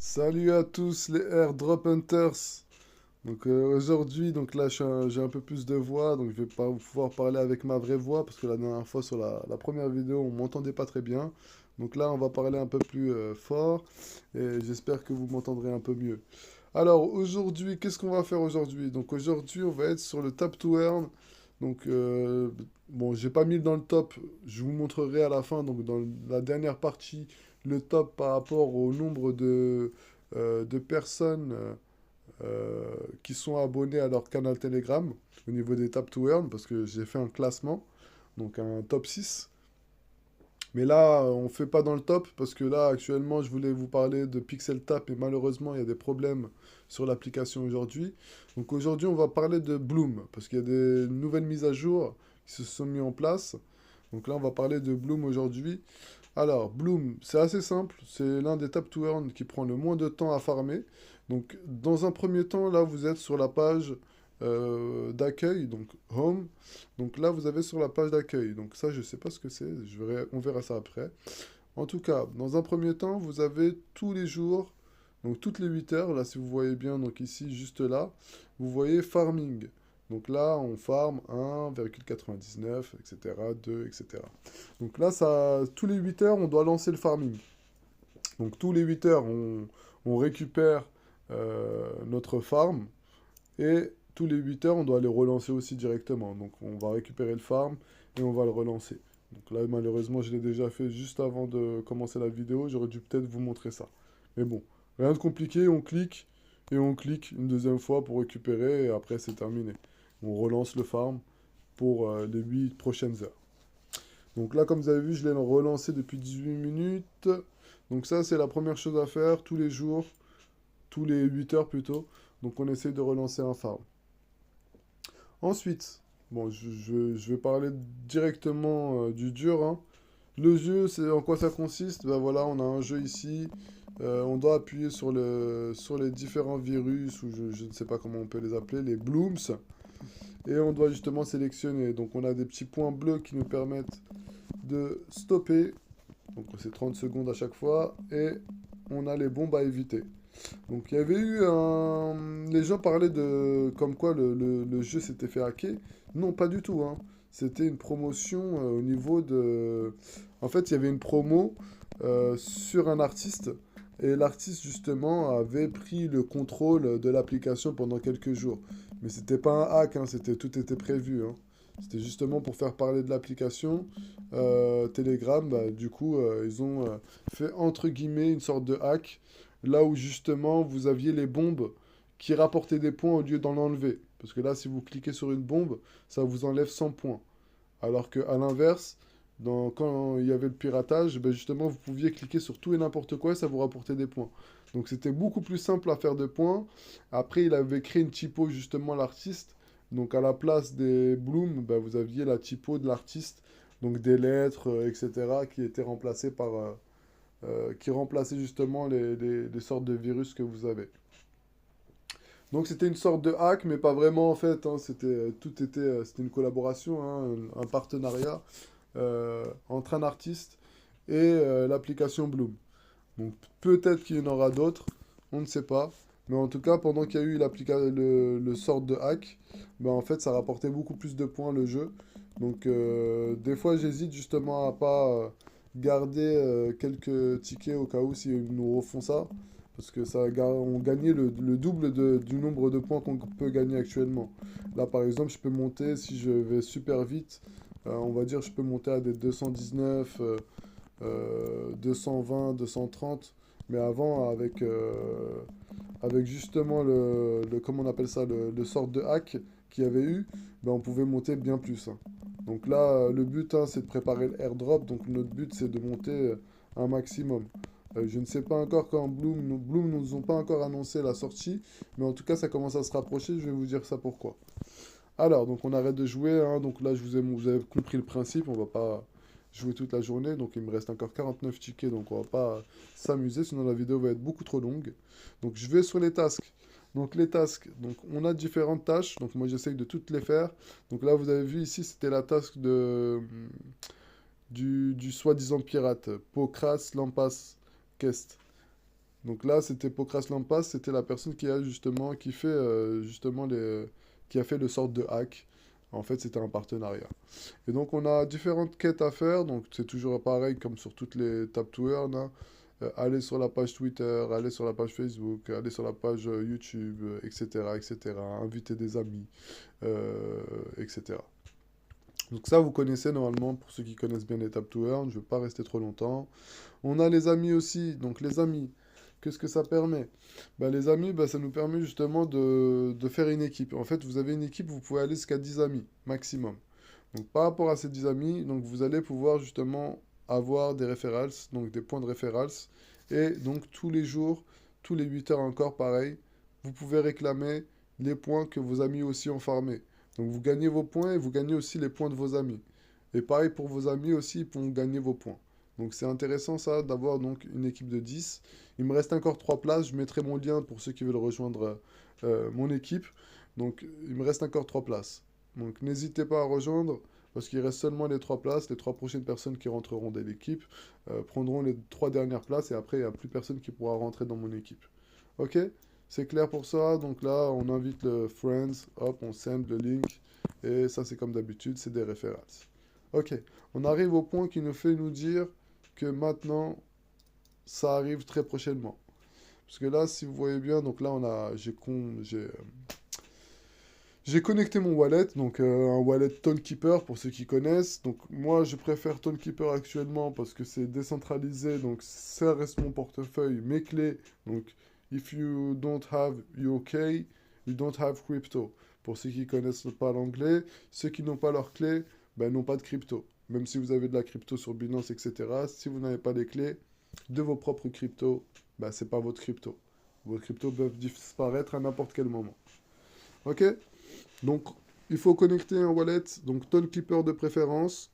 Salut à tous les Airdrop Hunters. Aujourd'hui, donc là j'ai un peu plus de voix, donc je vais pas pouvoir parler avec ma vraie voix parce que la dernière fois sur la première vidéo on m'entendait pas très bien. Donc là on va parler un peu plus fort et j'espère que vous m'entendrez un peu mieux. Alors aujourd'hui, qu'est-ce qu'on va faire aujourd'hui? Donc aujourd'hui on va être sur le Tap to Earn. Donc bon, j'ai pas mis dans le top, je vous montrerai à la fin, donc dans la dernière partie, le top par rapport au nombre de personnes qui sont abonnés à leur canal Telegram au niveau des Tap to Earn, parce que j'ai fait un classement, donc un top 6. Mais là, on fait pas dans le top, parce que là, actuellement, je voulais vous parler de Pixel Tap, et malheureusement, il y a des problèmes sur l'application aujourd'hui. Donc aujourd'hui, on va parler de Bloom, parce qu'il y a des nouvelles mises à jour qui se sont mises en place. Donc là, on va parler de Bloom aujourd'hui. Alors, Bloom, c'est assez simple. C'est l'un des tap to earn qui prend le moins de temps à farmer. Donc, dans un premier temps, là, vous êtes sur la page d'accueil, donc Home. Donc là, vous avez sur la page d'accueil. Donc ça, je ne sais pas ce que c'est. On verra ça après. En tout cas, dans un premier temps, vous avez tous les jours, donc toutes les 8 heures, là, si vous voyez bien, donc ici, juste là, vous voyez farming. Donc là, on farm 1,99, etc., 2, etc. Donc là, ça, tous les 8 heures, on doit lancer le farming. Donc tous les 8 heures, on récupère notre farm et tous les 8 heures, on doit les relancer aussi directement. Donc on va récupérer le farm et on va le relancer. Donc là, malheureusement, je l'ai déjà fait juste avant de commencer la vidéo. J'aurais dû peut-être vous montrer ça. Mais bon, rien de compliqué, on clique et on clique une deuxième fois pour récupérer et après c'est terminé. On relance le farm pour les 8 prochaines heures. Donc là, comme vous avez vu, je l'ai relancé depuis 18 minutes. Donc ça, c'est la première chose à faire tous les jours, tous les 8 heures plutôt. Donc on essaye de relancer un farm. Ensuite, bon, je vais parler directement du dur, hein. Le jeu, c'est en quoi ça consiste? Ben voilà, on a un jeu ici. On doit appuyer sur les différents virus, ou je ne sais pas comment on peut les appeler, les blooms. Et on doit justement sélectionner. Donc on a des petits points bleus qui nous permettent de stopper. Donc c'est 30 secondes à chaque fois. Et on a les bombes à éviter. Donc il y avait eu un... Les gens parlaient de... Comme quoi le jeu s'était fait hacker. Non, pas du tout, hein. C'était une promotion au niveau de... En fait, il y avait une promo sur un artiste. Et l'artiste, justement, avait pris le contrôle de l'application pendant quelques jours. Mais c'était pas un hack, hein, tout était prévu, hein. C'était justement pour faire parler de l'application. Telegram, bah, du coup, ils ont fait entre guillemets une sorte de hack là où justement vous aviez les bombes qui rapportaient des points au lieu d'en enlever. Parce que là, si vous cliquez sur une bombe, ça vous enlève 100 points. Alors qu'à l'inverse, quand il y avait le piratage, ben justement, vous pouviez cliquer sur tout et n'importe quoi et ça vous rapportait des points. Donc c'était beaucoup plus simple à faire de points. Après, il avait créé une typo, justement, l'artiste. Donc à la place des blooms, ben, vous aviez la typo de l'artiste. Donc des lettres, etc., qui étaient remplacées par, qui remplaçait justement les sortes de virus que vous avez. Donc c'était une sorte de hack, mais pas vraiment en fait, hein. C'était une collaboration, hein, un partenariat entre un artiste et l'application Bloom. Donc peut-être qu'il y en aura d'autres, on ne sait pas. Mais en tout cas, pendant qu'il y a eu le sort de hack, ben en fait, ça rapportait beaucoup plus de points le jeu. Donc des fois, j'hésite justement à pas garder quelques tickets au cas où s'ils nous refont ça. Parce que on gagnait le double du nombre de points qu'on peut gagner actuellement. Là, par exemple, je peux monter, si je vais super vite, on va dire, je peux monter à des 219, 220, 230. Mais avant, avec justement comment on appelle ça, le sort de hack qu'il y avait eu, ben, on pouvait monter bien plus, hein. Donc là, le but, hein, c'est de préparer le airdrop. Donc notre but, c'est de monter un maximum. Je ne sais pas encore quand Bloom nous ont pas encore annoncé la sortie, mais en tout cas, ça commence à se rapprocher. Je vais vous dire ça pourquoi. Alors, donc on arrête de jouer, hein. Donc là, vous avez compris le principe. On va pas jouer toute la journée. Donc il me reste encore 49 tickets. Donc on va pas s'amuser, sinon la vidéo va être beaucoup trop longue. Donc je vais sur les tasks. Donc les tasks, donc on a différentes tâches. Donc moi j'essaye de toutes les faire. Donc là, vous avez vu ici, c'était la task du soi-disant pirate. Pocras Lampas Quest. Donc là, c'était Pokras Lampas, c'était la personne qui a qui fait qui a fait le sort de hack. En fait, c'était un partenariat. Et donc, on a différentes quêtes à faire. Donc, c'est toujours pareil comme sur toutes les Tap to Earn, hein. Aller sur la page Twitter, aller sur la page Facebook, aller sur la page YouTube, etc., etc. Inviter des amis, euh, etc. Donc ça, vous connaissez normalement, pour ceux qui connaissent bien les Tap to Earn, je ne vais pas rester trop longtemps. On a les amis aussi, donc les amis, qu'est-ce que ça permet? Ben, les amis, ben, ça nous permet justement de faire une équipe. En fait, vous avez une équipe, vous pouvez aller jusqu'à 10 amis, maximum. Donc par rapport à ces 10 amis, donc, vous allez pouvoir justement avoir des referrals, donc des points de referrals. Et donc tous les jours, tous les 8 heures encore, pareil, vous pouvez réclamer les points que vos amis aussi ont farmés. Donc vous gagnez vos points et vous gagnez aussi les points de vos amis. Et pareil pour vos amis aussi, ils pourront gagner vos points. Donc c'est intéressant ça d'avoir donc une équipe de 10. Il me reste encore 3 places, je mettrai mon lien pour ceux qui veulent rejoindre mon équipe. Donc il me reste encore 3 places. Donc n'hésitez pas à rejoindre parce qu'il reste seulement les 3 places. Les 3 prochaines personnes qui rentreront dans l'équipe prendront les 3 dernières places et après il n'y a plus personne qui pourra rentrer dans mon équipe. Ok? C'est clair pour ça. Donc là, on invite le Friends, hop, on send le link et ça c'est comme d'habitude, c'est des références. Ok, on arrive au point qui nous fait nous dire que maintenant, ça arrive très prochainement. Parce que là, si vous voyez bien, donc là, j'ai connecté mon wallet, donc un wallet Tonekeeper pour ceux qui connaissent. Donc moi, je préfère Tonekeeper actuellement parce que c'est décentralisé, donc ça reste mon portefeuille, mes clés. Donc, if you don't have your key, you don't have crypto. Pour ceux qui connaissent pas l'anglais, ceux qui n'ont pas leurs clés, ben, n'ont pas de crypto. Même si vous avez de la crypto sur Binance, etc., si vous n'avez pas les clés de vos propres cryptos, ben, c'est pas votre crypto. Vos cryptos peuvent disparaître à n'importe quel moment. Ok? Donc, il faut connecter un wallet, donc Tonekeeper de préférence.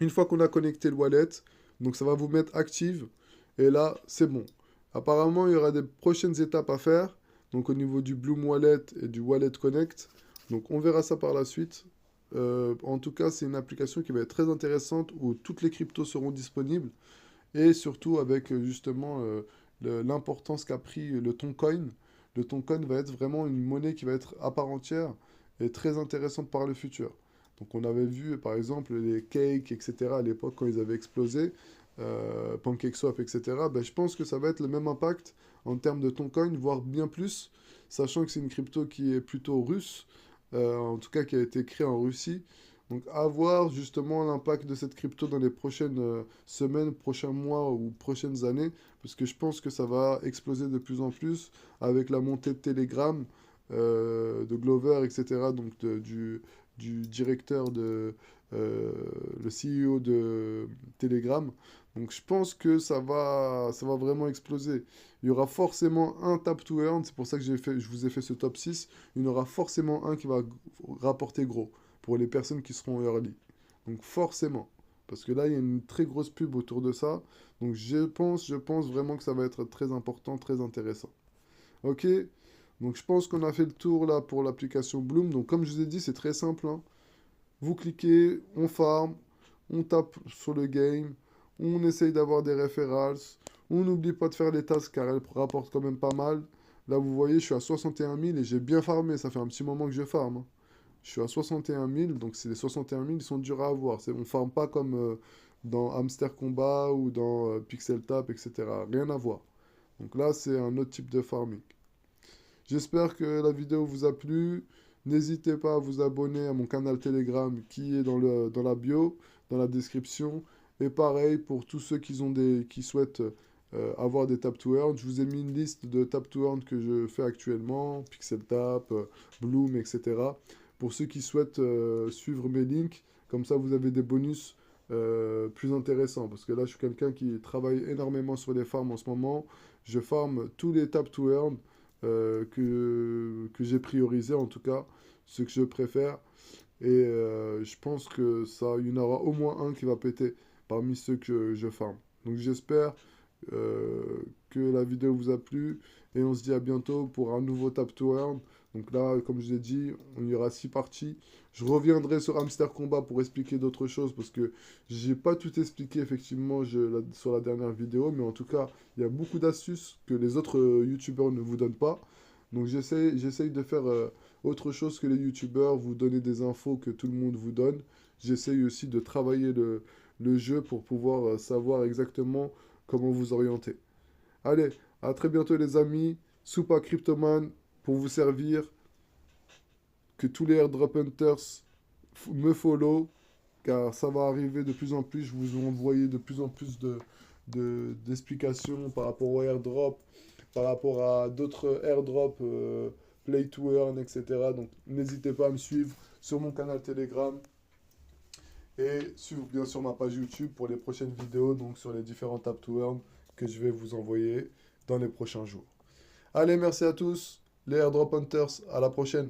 Une fois qu'on a connecté le wallet, donc ça va vous mettre active. Et là, c'est bon. Apparemment, il y aura des prochaines étapes à faire. Donc, au niveau du Bloom Wallet et du Wallet Connect. Donc, on verra ça par la suite. En tout cas, c'est une application qui va être très intéressante où toutes les cryptos seront disponibles. Et surtout avec justement l'importance qu'a pris le Toncoin. Le Toncoin va être vraiment une monnaie qui va être à part entière et très intéressante par le futur. Donc on avait vu par exemple les cakes, etc. à l'époque quand ils avaient explosé, PancakeSwap, etc. Ben, je pense que ça va être le même impact en termes de Toncoin, voire bien plus, sachant que c'est une crypto qui est plutôt russe, en tout cas qui a été créée en Russie. Donc, à voir justement l'impact de cette crypto dans les prochaines semaines, prochains mois ou prochaines années, parce que je pense que ça va exploser de plus en plus avec la montée de Telegram, de Glover, etc. Donc, du directeur le CEO de Telegram. Donc, je pense que ça va vraiment exploser. Il y aura forcément un tap to earn, c'est pour ça que je vous ai fait ce top 6. Il y en aura forcément un qui va rapporter gros pour les personnes qui seront early. Donc forcément, parce que là, il y a une très grosse pub autour de ça. Donc je pense vraiment que ça va être très important, très intéressant. Ok, donc je pense qu'on a fait le tour là pour l'application Bloom. Donc comme je vous ai dit, c'est très simple, hein. Vous cliquez, on farm, on tape sur le game, on essaye d'avoir des referrals, on n'oublie pas de faire les tasks car elles rapportent quand même pas mal. Là, vous voyez, je suis à 61 000 et j'ai bien farmé. Ça fait un petit moment que je farm, hein. Je suis à 61 000, donc c'est les 61 000, ils sont durs à avoir. On ne farme pas comme dans Hamster Combat ou dans Pixel Tap, etc. Rien à voir. Donc là, c'est un autre type de farming. J'espère que la vidéo vous a plu. N'hésitez pas à vous abonner à mon canal Telegram qui est dans la bio, dans la description. Et pareil pour tous ceux qui souhaitent avoir des tap to earn. Je vous ai mis une liste de tap to earn que je fais actuellement, Pixel Tap, Bloom, etc. Pour ceux qui souhaitent suivre mes links, comme ça vous avez des bonus plus intéressants. Parce que là, je suis quelqu'un qui travaille énormément sur les farms en ce moment. Je farm tous les tap to earn que j'ai priorisé en tout cas, ce que je préfère. Et je pense que ça, il y en aura au moins un qui va péter parmi ceux que je farm. Donc j'espère que la vidéo vous a plu et on se dit à bientôt pour un nouveau Tap to Earn Donc là, comme je l'ai dit, il y aura 6 parties. Je reviendrai sur Hamster Combat pour expliquer d'autres choses parce que j'ai pas tout expliqué effectivement sur la dernière vidéo, mais en tout cas, il y a beaucoup d'astuces que les autres youtubeurs ne vous donnent pas. Donc j'essaye de faire autre chose que les youtubeurs, vous donner des infos que tout le monde vous donne. J'essaye aussi de travailler le jeu pour pouvoir savoir exactement comment vous orienter. Allez, à très bientôt les amis. Soupa Cryptoman pour vous servir. Que tous les airdrop hunters me follow, car ça va arriver de plus en plus. Je vous envoyer de plus en plus d'explications par rapport au airdrop, par rapport à d'autres airdrops, play to earn, etc. Donc n'hésitez pas à me suivre sur mon canal Telegram et suivre bien sûr ma page YouTube pour les prochaines vidéos, donc sur les différents tap to earn que je vais vous envoyer dans les prochains jours. Allez, merci à tous, les airdrop hunters, à la prochaine.